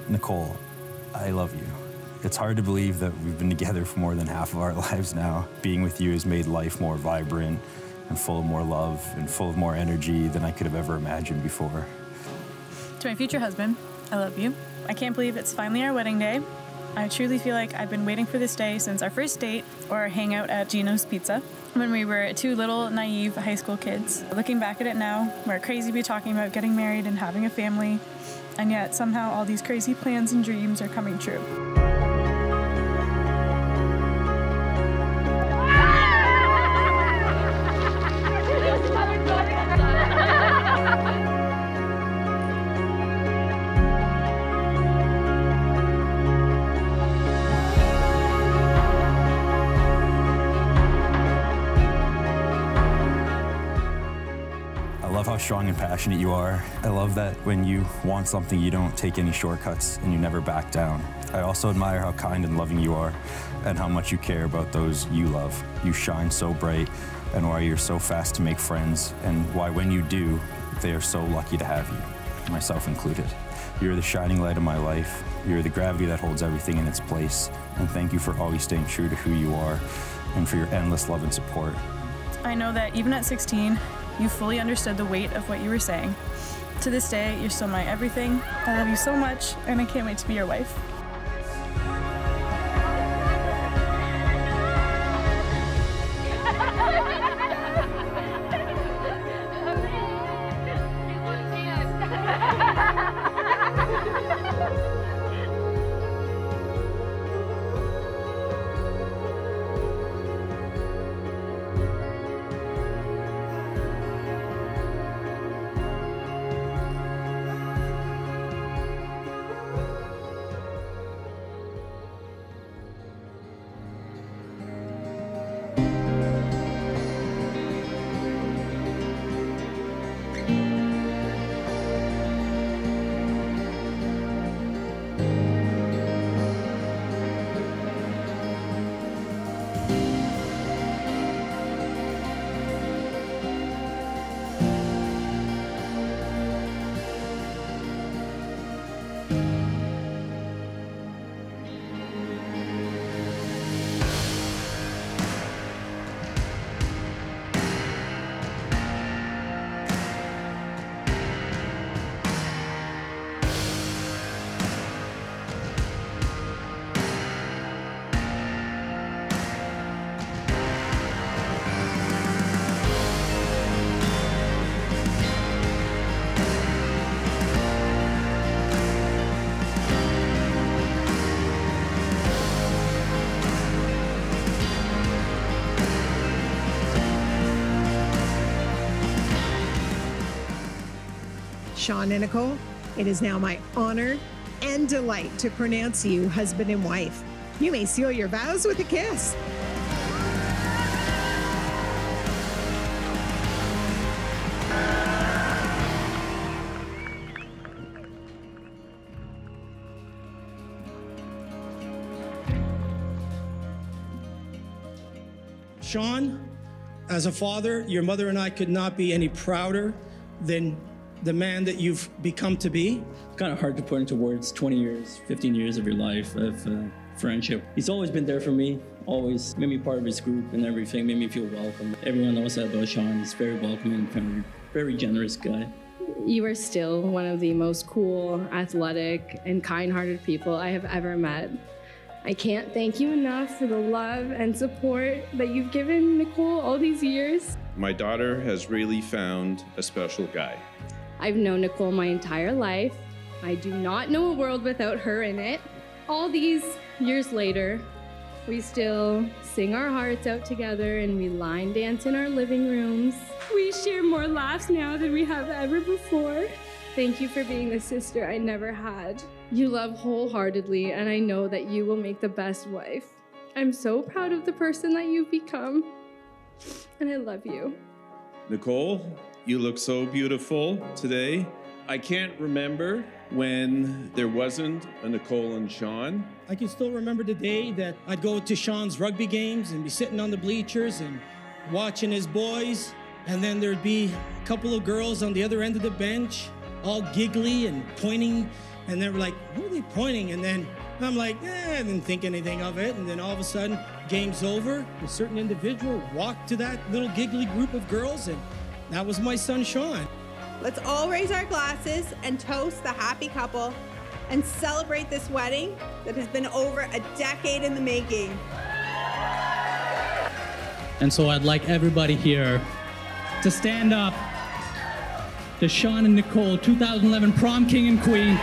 Nicole, I love you. It's hard to believe that we've been together for more than half of our lives now. Being with you has made life more vibrant and full of more love and full of more energy than I could have ever imagined before. To my future husband, I love you. I can't believe it's finally our wedding day. I truly feel like I've been waiting for this day since our first date or our hangout at Gino's Pizza when we were two little naive high school kids. Looking back at it now, we're crazy to be talking about getting married and having a family, and yet somehow all these crazy plans and dreams are coming true. I love how strong and passionate you are. I love that when you want something, you don't take any shortcuts and you never back down. I also admire how kind and loving you are and how much you care about those you love. You shine so bright and why you're so fast to make friends and why when you do, they are so lucky to have you, myself included. You're the shining light of my life. You're the gravity that holds everything in its place. And thank you for always staying true to who you are and for your endless love and support. I know that even at 16, you fully understood the weight of what you were saying. To this day, you're still my everything. I love you so much, and I can't wait to be your wife. Sean and Nicole, it is now my honor and delight to pronounce you husband and wife. You may seal your vows with a kiss. Sean, as a father, your mother and I could not be any prouder than the man that you've become to be. It's kind of hard to put into words 20 years, 15 years of your life of friendship. He's always been there for me, always made me part of his group and everything, made me feel welcome. Everyone knows that about Sean. He's very welcoming, very generous guy. You are still one of the most cool, athletic, and kind-hearted people I have ever met. I can't thank you enough for the love and support that you've given Nicole all these years. My daughter has really found a special guy. I've known Nicole my entire life. I do not know a world without her in it. All these years later, we still sing our hearts out together and we line dance in our living rooms. We share more laughs now than we have ever before. Thank you for being the sister I never had. You love wholeheartedly, and I know that you will make the best wife. I'm so proud of the person that you've become, and I love you. Nicole, you look so beautiful today. I can't remember when there wasn't a Nicole and Sean. I can still remember the day that I'd go to Sean's rugby games and be sitting on the bleachers and watching his boys, and then there'd be a couple of girls on the other end of the bench, all giggly and pointing And they were like, who are they pointing? And then I'm like, I didn't think anything of it. And then all of a sudden, game's over. A certain individual walked to that little giggly group of girls, and that was my son, Sean. Let's all raise our glasses and toast the happy couple and celebrate this wedding that has been over a decade in the making. And so I'd like everybody here to stand up to Sean and Nicole, 2011 Prom King and Queen.